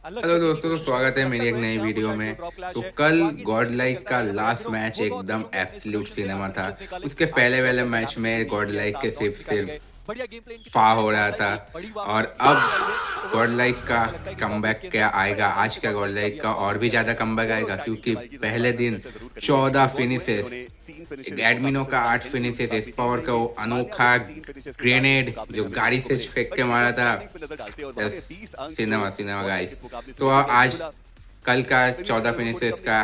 Hello दोस्तों, तो स्वागत है मेरी एक नई वीडियो में। तो कल गॉड लाइक का लास्ट मैच एकदम एब्सोल्यूट सिनेमा था। उसके पहले वाले मैच में गॉड लाइक के सिर्फ फा हो रहा था, और अब गॉड लाइक का कमबैक क्या आएगा। आज का गॉड लाइक का और भी ज़्यादा कमबैक आएगा, क्योंकि पहले दिन 14 फिनिशेस, एडमिनो का 8 फिनिशेस, एस पावर का वो अनोखा ग्रेनेड जो गाड़ी से फेंक के मारा था। Cinema guys. तो आज कल का 14 फिनिशेस का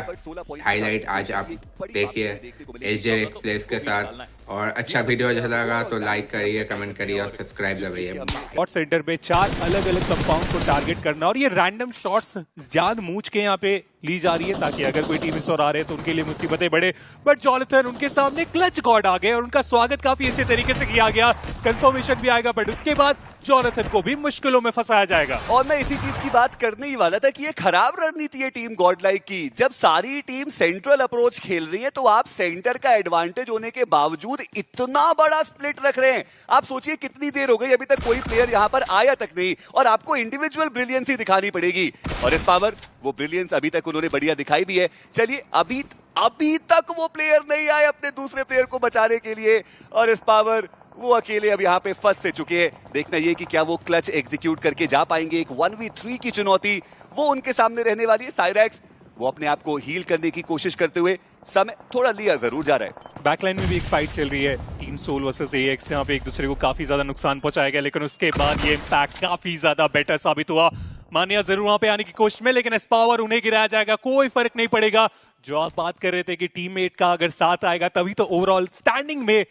हाईलाइट आज आप देखिए एजे प्लेस के साथ। और अच्छा वीडियो अच्छा लगा तो लाइक करिए, कमेंट करिए और सब्सक्राइब करिए। शॉट सेंटर पे 4 अलग अलग कंपाउंड को टारगेट करना, और ये रैंडम शॉट्स जानबूझ के यहाँ पे ली जा रही है ताकि अगर कोई टीम इस और आ रहे हैं तो उनके लिए मुसीबतें बढ़े। बट जॉनथन उनके सामने क्लच गॉड आ गए और उनका स्वागत काफी अच्छे तरीके से किया गया। कंफर्मेशन भी आएगा, बट उसके बाद जॉनथन को भी मुश्किलों में फंसाया जाएगा। और मैं इसी चीज की बात करने ही वाला था कि ये खराब रणनीति है टीम गॉड लाइक की। जब सारी टीम सेंट्रल अप्रोच खेल रही है तो आप सेंटर का एडवांटेज होने के बावजूद इतना बड़ा स्प्लिट रख रहे हैं। आप सोचिए कितनी देर हो गई, अभी तक कोई प्लेयर यहाँ पर आया तक नहीं, और आपको इंडिविजुअल ब्रिलियंस ही दिखानी पड़ेगी। और इस पावर वो ब्रिलियंस अभी तक उन्होंने बढ़िया दिखाई भी है। चलिए, अभी तक वो प्लेयर नहीं आए अपने दूसरे प्लेयर को बचाने के लिए, और इस पावर वो अकेले अब यहाँ पे फंस से चुके हैं। देखना ये कि क्या वो क्लच एग्जीक्यूट करके जा पाएंगे। एक 1v3 की चुनौती वो उनके सामने रहने वाली है। साइरैक्स वो अपने आप को हील करने की कोशिश करते हुए समय थोड़ा लिया जरूर जा रहा है। बैकलाइन में भी एक फाइट चल रही है, टीम सोल वर्सेस एएक्स। यहाँ पे एक दूसरे को काफी ज्यादा नुकसान पहुंचाया गया, लेकिन उसके बाद ये इम्पैक्ट काफी ज्यादा बेटर साबित हुआ। मानिया जरूर वहां पे आने की कोशिश में, लेकिन एस पावर उन्हें गिराया जाएगा, कोई फर्क नहीं पड़ेगा। जो आप बात कर रहे थे कि टीममेट का अगर साथ आएगा तभी तो ओवरऑल स्टैंडिंग में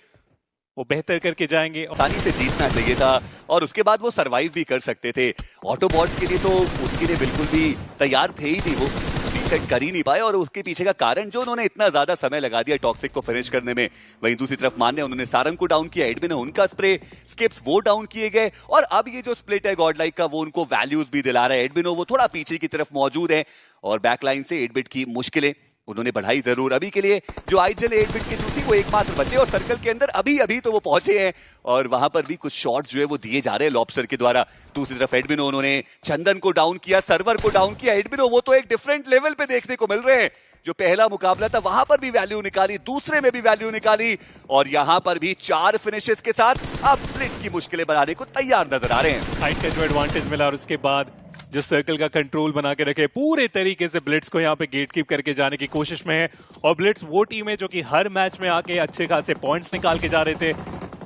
वो बेहतर करके जाएंगे। आसानी से जीतना चाहिए था और उसके बाद वो सरवाइव भी कर सकते थे। ऑटोबॉट्स के लिए तो उनके लिए बिल्कुल भी तैयार थे ही नहीं, वो रीसेट कर ही नहीं पाए, और उसके पीछे का कारण जो उन्होंने इतना ज्यादा समय लगा दिया टॉक्सिक को फिनिश करने में। वहीं दूसरी तरफ मान्य उन्होंने सारंग को डाउन किया, एडमिन ने उनका स्प्रे, स्किप्स वो डाउन किए गए, और अब ये जो स्प्लिट है गॉड लाइक का वो उनको वैल्यूज भी दिला रहा है। एडमिनो वो थोड़ा पीछे की तरफ मौजूद है, और बैकलाइन से 8 बिट की मुश्किलें उन्होंने बढ़ाई जरूर। अभी के लिए जो आईजल 8 बिट की दूसरी वो एकमात्र बचे, और सर्कल के अंदर अभी तो वो पहुंचे हैं, और वहां पर भी कुछ शॉट जो है वो दिए जा रहे हैं लॉबस्टर के द्वारा। दूसरी तरफ एडमिनो उन्होंने चंदन को डाउन किया, सर्वर को डाउन किया। एडमिनो वो तो एक डिफरेंट लेवल पे देखने को मिल रहे हैं। जो पहला मुकाबला था वहां पर भी वैल्यू निकाली, दूसरे में भी वैल्यू निकाली, और यहां पर भी 4 फिनिशेस के साथ अब ब्लिट्स की मुश्किलें बनाने को तैयार नजर आ रहे हैं। हाइट का जो एडवांटेज मिला, और उसके बाद जो सर्कल का कंट्रोल बना के रखे, पूरे तरीके से ब्लिट्स को यहाँ पे गेट कीप करके जाने की कोशिश में है। और ब्लिट्स वो टीम है जो कि हर मैच में आके अच्छे खासे पॉइंट्स निकाल के जा रहे थे,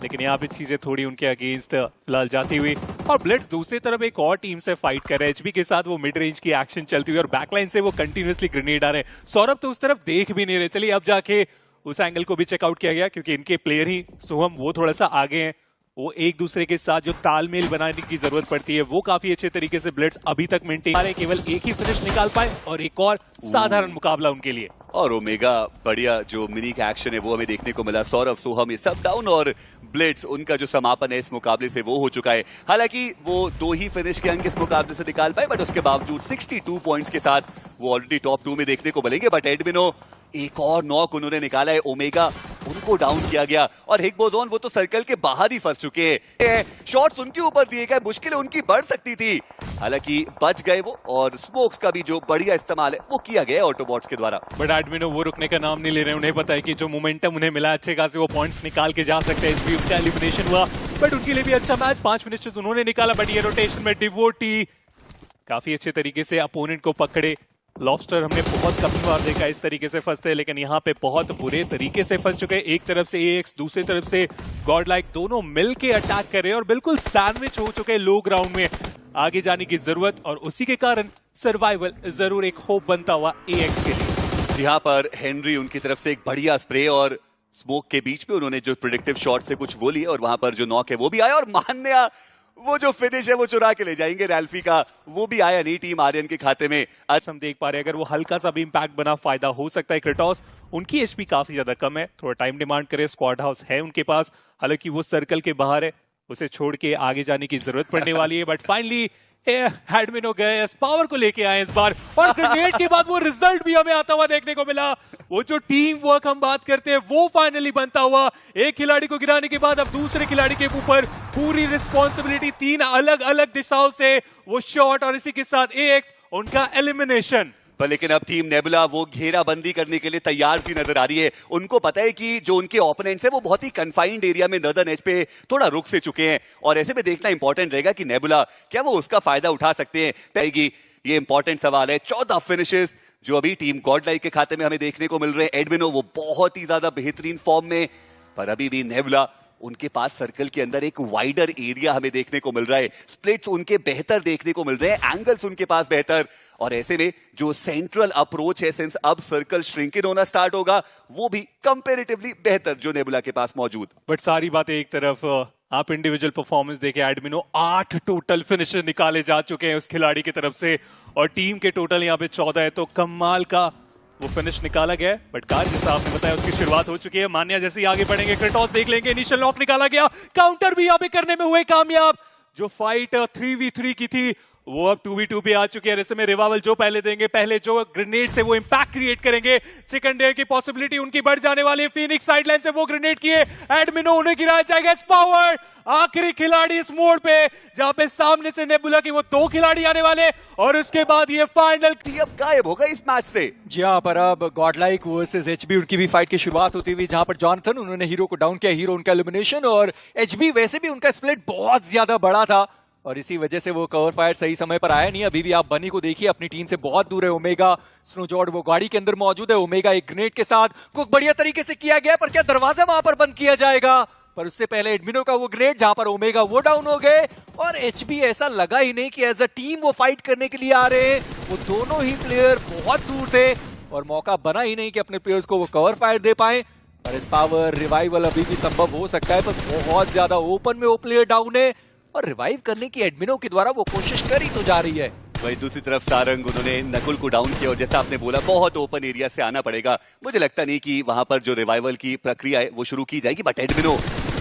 लेकिन यहाँ पे चीजें थोड़ी उनके अगेंस्ट फिलहाल जाती हुई। और ब्लिट्स दूसरी तरफ एक और टीम से फाइट कर रहे हैं, एचबी के साथ वो मिड रेंज की एक्शन चलती हुई, और बैकलाइन से वो कंटिन्यूअसली ग्रेनेड आ रहे हैं। सौरभ तो उस तरफ देख भी नहीं रहे। चलिए, अब जाके उस एंगल को भी चेकआउट किया गया, क्योंकि इनके प्लेयर ही सोहम वो थोड़ा सा आगे हैं। वो एक दूसरे के साथ जो तालमेल बनाने की जरूरत पड़ती है वो काफी अच्छे तरीके से ब्लिट्स अभी तक मेंटेन कर रहे हैं। केवल एक ही फिनिश निकाल पाए, और एक और साधारण मुकाबला उनके लिए। और ओमेगा बढ़िया जो मिनी का एक्शन है वो हमें देखने को मिला। सौरभ, सोहम ये सब डाउन, और ब्लिट्स उनका जो समापन है इस मुकाबले से वो हो चुका है। हालांकि वो 2 ही फिनिश के अंक इस मुकाबले से निकाल पाए, बट उसके बावजूद 62 पॉइंट्स के साथ वो ऑलरेडी टॉप 2 में देखने को मिलेंगे। बट एडमिनो एक और नॉक उन्होंने निकाला है, ओमेगा उनको डाउन किया गया, और हिगबोजोन वो तो सर्कल के बाहर ही फंस चुके हैं। शॉट्स उनके ऊपर दिए गए, मुश्किलें उनकी बढ़ सकती थी, हालांकि बच गए वो, और स्मोक्स का भी जो बढ़िया इस्तेमाल है वो किया गया ऑटोबॉट्स के द्वारा। बट एडमिनो वो रुकने का नाम नहीं ले रहे। उन्हें पता है कि जो मोमेंटम उन्हें मिला अच्छे खासे वो पॉइंट्स निकाल के जा सकते हैं। इसलिए उनका एलिमिनेशन हुआ, बट उनके लिए भी अच्छा मैच, 5 फिनिशेस उन्होंने निकाला। बट ये रोटेशन में डिवोटी काफी अच्छे तरीके से अपोनेंट को पकड़े। लॉबस्टर हमने बहुत कम बार देखा इस तरीके से फंसते, लेकिन यहाँ पे बहुत बुरे तरीके से फंस चुके हैं। एक तरफ से एएक्स, दूसरी तरफ से गॉड लाइक, दोनों मिलके अटैक कर रहे हैं और बिल्कुल सैंडविच हो चुके हैं लो ग्राउंड में। आगे जाने की जरूरत, और उसी के कारण सर्वाइवल जरूर एक होप बनता हुआ एएक्स के लिए। यहाँ पर हेनरी उनकी तरफ से एक बढ़िया स्प्रे, और स्मोक के बीच में उन्होंने जो प्रेडिक्टिव शॉट से कुछ वो लिए, और वहां पर जो नॉक है वो भी आया, और मान्या वो जो फिनिश है वो चुरा के ले जाएंगे रैल्फी का, वो भी आया नहीं टीम आर्यन के खाते में। आज हम देख पा रहे हैं अगर वो हल्का सा भी इंपैक्ट बना फायदा हो सकता है। क्रेटोस उनकी एचपी काफी ज्यादा कम है, थोड़ा टाइम डिमांड करे। स्क्वाड हाउस है उनके पास, हालांकि वो सर्कल के बाहर है, उसे छोड़ के आगे जाने की जरूरत पड़ने वाली है। बट फाइनली एडमिनो गए, पावर को लेके आए इस बार, और ग्रेनेड के बाद वो रिजल्ट भी हमें आता हुआ देखने को मिला। वो जो टीम वर्क हम बात करते हैं वो फाइनली बनता हुआ। एक खिलाड़ी को गिराने के बाद अब दूसरे खिलाड़ी के ऊपर पूरी रिस्पॉन्सिबिलिटी 3 अलग अलग दिशाओं से वो शॉट और इसी के साथ AX उनका एलिमिनेशन। पर लेकिन अब टीम नेबुला वो घेराबंदी करने के लिए तैयार सी नजर आ रही है। उनको पता है कि जो उनके ओपोनेंट्स है वो बहुत ही कन्फाइंड एरिया में नदर्न एज पे थोड़ा रुक से चुके हैं और ऐसे में देखना इंपॉर्टेंट रहेगा कि नेबुला क्या वो उसका फायदा उठा सकते हैं। पैगी ये इंपॉर्टेंट सवाल है। 14 फिनिशेस जो अभी टीम गॉडलाइक के खाते में हमें देखने को मिल रहे हैं। एडमिनो वो बहुत ही ज्यादा बेहतरीन फॉर्म में, पर अभी भी नेबुला उनके पास सर्कल के अंदर एक वाइडर एरिया हमें देखने को मिल रहा है। स्प्लिट्स उनके बेहतर देखने को मिल रहे हैं, एंगल्स उनके पास बेहतर, और ऐसे में जो सेंट्रल अप्रोच है सिंस अब सर्कल श्रिंकिन होना स्टार्ट होगा वो भी कंपैरेटिवली बेहतर जो नेबुला के पास मौजूद। बट सारी बातें एक तरफ, आप इंडिविजुअल परफॉर्मेंस देखे एडमिनो 8 टोटल फिनिशर निकाले जा चुके हैं उस खिलाड़ी की तरफ से और टीम के टोटल यहाँ पे 14 है, तो कमाल का वो फिनिश निकाला गया है। बट कार जैसा आपने बताया उसकी शुरुआत हो चुकी है। मान्या जैसे ही आगे बढ़ेंगे क्रेटोस देख लेंगे, इनिशियल लॉक निकाला गया, काउंटर भी यहाँ पे करने में हुए कामयाब। जो फाइट 3v3 की थी वो अब 2v2 पे आ चुकी है। ऐसे में रिवाइवल जो पहले देंगे, पहले जो ग्रेनेड से वो इंपैक्ट क्रिएट करेंगे, चिकन डेयर की पॉसिबिलिटी उनकी बढ़ जाने वाली है। फीनिक्स साइडलाइन से वो ग्रेनेड किए, एडमिनो उन्हें गिराया जाएगा। पावर आखिरी खिलाड़ी इस मोड पे जहां पे सामने से नेबुला की वो 2 खिलाड़ी आने वाले और उसके बाद ये फाइनल अब गायब होगा इस मैच से। जी हाँ, पर अब गॉडलाइक वर्सेस एचबी उनकी भी फाइट की शुरुआत होती हुई, जहां पर जॉनथन उन्होंने हीरो को डाउन किया, हीरो उनका एलिमिनेशन, और एचबी वैसे भी उनका स्प्लिट बहुत ज्यादा बड़ा था और इसी वजह से वो कवर फायर सही समय पर आया नहीं। अभी भी आप बनी को देखिए, अपनी टीम से बहुत दूर है। ओमेगा स्नोजॉर्ड वो गाड़ी के अंदर मौजूद है। ओमेगा एक ग्रेनेड के साथ कुक बढ़िया तरीके से किया गया, पर क्या दरवाजा वहां पर बंद किया जाएगा? पर उससे पहले एडमिनो का वो ग्रेनेड जहां पर ओमेगा वो डाउन हो गए और एचबी ऐसा लगा ही नहीं कि एज अ टीम वो फाइट करने के लिए आ रहे हैं। वो दोनों ही प्लेयर बहुत दूर थे और मौका बना ही नहीं कि अपने प्लेयर्स को वो कवर फायर दे पाए। पर इस पावर रिवाइवल अभी भी संभव हो सकता है, पर बहुत ज्यादा ओपन में वो प्लेयर डाउन है और रिवाइव करने की एडमिनो के द्वारा वो कोशिश कर ही तो जा रही है। वही दूसरी तरफ सारंग उन्होंने नकुल को डाउन किया और जैसा आपने बोला बहुत ओपन एरिया से आना पड़ेगा। मुझे लगता नहीं कि वहां पर जो रिवाइवल की प्रक्रिया है वो शुरू की जाएगी, बट एडमिनो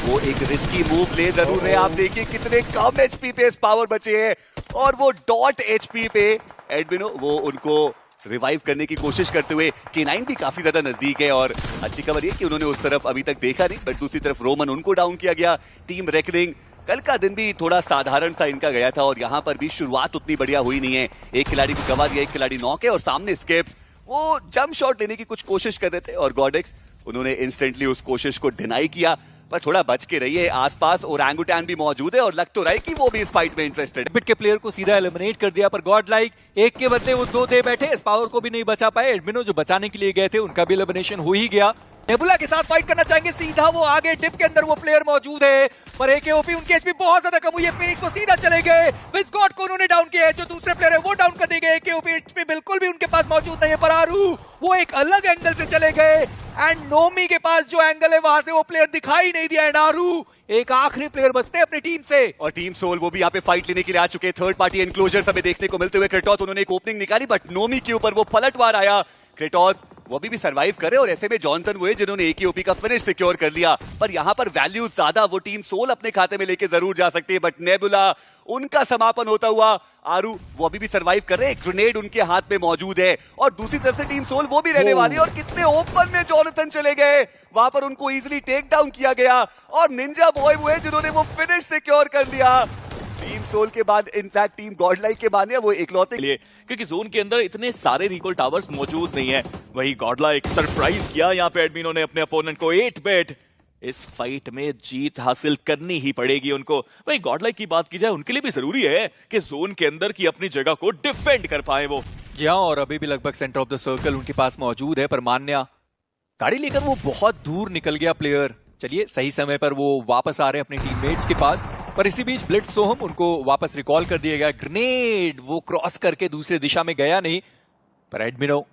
वो एक रिस्की मूव ले जरूर है। आप देखिए कितने कम एचपी पे पावर बचे हैं और वो डॉट एचपी पे एडमिनो वो उनको रिवाइव करने की कोशिश करते हुए। K9 भी काफी ज्यादा नजदीक है और अच्छी खबर ये कि उन्होंने उस तरफ अभी तक देखा नहीं, बट दूसरी तरफ रोमन उनको डाउन किया गया। टीम रेकनिंग कल का दिन भी थोड़ा साधारण सा इनका गया था और यहाँ पर भी शुरुआत उतनी बढ़िया हुई नहीं है। एक खिलाड़ी को गवा दिया, एक खिलाड़ी नॉक है और सामने स्केप्स वो जंप शॉट लेने की कुछ कोशिश कर रहे थे और गॉडेक्स उन्होंने इंस्टेंटली उस कोशिश को डिनाई किया। पर थोड़ा बच के रहिए, आसपास ओरंगुटैन भी मौजूद है और लग तो रहा है कि वो भी इस फाइट में इंटरेस्टेड है। बिट के प्लेयर को सीधा एलिमिनेट कर दिया, पर गॉडलाइक एक के बदले वो 2 दे बैठे। इस पावर को भी नहीं बचा पाए। एडमिनो जो बचाने के लिए गए थे उनका भी एलिमिनेशन हो ही गया। नेबुला के साथ फाइट करना चाहेंगे, सीधा वो आगे डिप के अंदर वो प्लेयर मौजूद है, पर एकेओपी उनकी एचपी बहुत ज्यादा कम हुई है। फिनिक्स को सीधा चले गए, विस्कॉट को उन्होंने डाउन किया है, जो दूसरे प्लेयर है वो डाउन कर दिए गए। एकेओपी एचपी बिल्कुल भी उनके पास मौजूद नहीं है। पर आरू वो एक अलग एंगल से चले गए एंड नोमी के पास जो एंगल है वहां से वो प्लेयर दिखाई नहीं दिया। एंड आरू एक आखिरी प्लेयर बचते हैं अपनी टीम से और टीम सोल वो भी यहाँ पे फाइट लेने के लिए आ चुके हैं। थर्ड पार्टी एनक्लोजर हमें देखने को मिलते हुए। क्रेटोस उन्होंने एक ओपनिंग निकाली, बट नोमी के ऊपर वो पलटवार आया। क्रेटोस वो भी सर्वाइव करे और ऐसे में जॉनथन हुए जिन्होंने एकेओपी का फिनिश सिक्योर कर लिया। पर यहाँ पर वैल्यू ज्यादा वो टीम सोल अपने खाते में लेके जरूर जा सकती है, बट नेबुला उनका समापन होता हुआ। आरू वो अभी भी सर्वाइव कर रहे हैं, ग्रेनेड उनके हाथ में मौजूद है और दूसरी तरफ से टीम सोल वो भी रहने वाली है। और कितने ओपन में जॉनथन चले गए, वहां पर उनको इजीली टेक डाउन किया गया और निंजा बॉय हुए जिन्होंने वो फिनिश सिक्योर कर लिया। टीम सोल के बाद इनफैक्ट टीम गॉडलाइक के बाद वो इकलौते लिए, क्योंकि जोन के अंदर इतने सारे रिकॉल टावर्स मौजूद नहीं है। वही गॉडलाइक सरप्राइज किया यहाँ पे एडमिनो ने अपने अपोनेंट को 8-bet। इस फाइट में जीत हासिल करनी ही पड़ेगी उनको। वही गॉडलाइक की बात की जाए, उनके लिए भी जरूरी है कि जोन के अंदर की अपनी जगह को डिफेंड कर पाए वो। जी हाँ, और अभी भी लगभग सेंटर ऑफ द सर्कल उनके पास मौजूद है, पर मान्या गाड़ी लेकर वो बहुत दूर निकल गया प्लेयर। चलिए सही समय पर वो वापस आ रहे हैं अपने टीममेट्स के पास, पर इसी बीच ब्लिट्ज सोहम उनको वापस रिकॉल कर दिया गया। ग्रेनेड वो क्रॉस करके दूसरे दिशा में गया नहीं, पर एडमिनो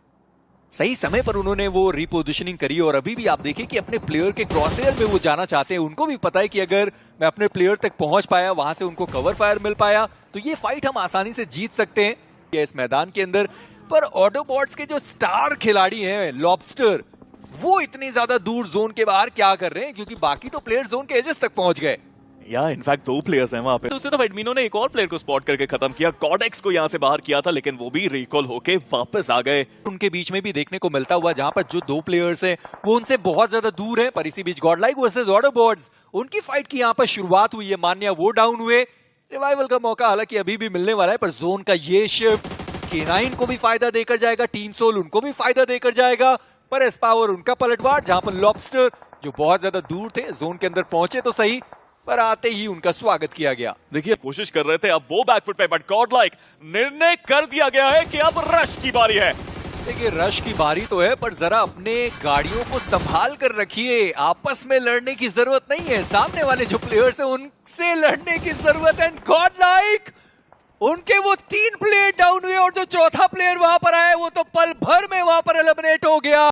सही समय पर उन्होंने वो रिपोजिशनिंग करी और अभी भी आप देखिए कि अपने प्लेयर के क्रॉसएयर में वो जाना चाहते हैं। उनको भी पता है कि अगर मैं अपने प्लेयर तक पहुंच पाया, वहां से उनको कवर फायर मिल पाया, तो ये फाइट हम आसानी से जीत सकते हैं इस मैदान के अंदर। पर ऑटोबॉट्स के जो स्टार खिलाड़ी हैं लॉबस्टर, वो इतनी ज्यादा दूर जोन के बाहर क्या कर रहे हैं, क्योंकि बाकी तो प्लेयर जोन के एजेस तक पहुंच गए। या इनफैक्ट 2 प्लेयर्स हैं वहां पे। दूसरी तरफ एडमिनो ने एक और प्लेयर को स्पॉट करके खत्म किया, गॉडेक्स को यहां से बाहर किया था, लेकिन वो भी रिकॉल होके वापस आ गए। उनके बीच में भी देखने को मिलता हुआ जहां पर जो 2 प्लेयर्स हैं वो उनसे बहुत ज्यादा दूर हैं, पर इसी बीच गॉडलाइक वर्सेस ऑटोबॉट्स उनकी फाइट की यहां पर शुरुआत हुई है। मान्या वो डाउन हुए, रिवाइवल का मौका हालांकि अभी भी मिलने वाला है, पर जोन का ये शिफ्ट K9 को भी फायदा देकर जाएगा, टीम सोल उनको भी फायदा देकर जाएगा, पर एस पावर उनका पलटवार जहां पर लॉबस्टर जो बहुत ज्यादा दूर थे जोन के अंदर पहुंचे तो सही, पर आते ही उनका स्वागत किया गया। देखिए कोशिश कर रहे थे अब वो बैकफुट पे, बट गॉडलाइक निर्णय कर दिया गया है कि अब रश की बारी है। देखिए रश की बारी तो है, पर जरा अपने गाड़ियों को संभाल कर रखिए, आपस में लड़ने की जरूरत नहीं है, सामने वाले जो प्लेयर्स हैं उनसे लड़ने की जरूरत है। गॉडलाइक उनके वो 3 प्लेयर डाउन हुए और जो चौथा प्लेयर वहां पर आया वो तो पल भर में वहां पर एलिमिनेट हो गया।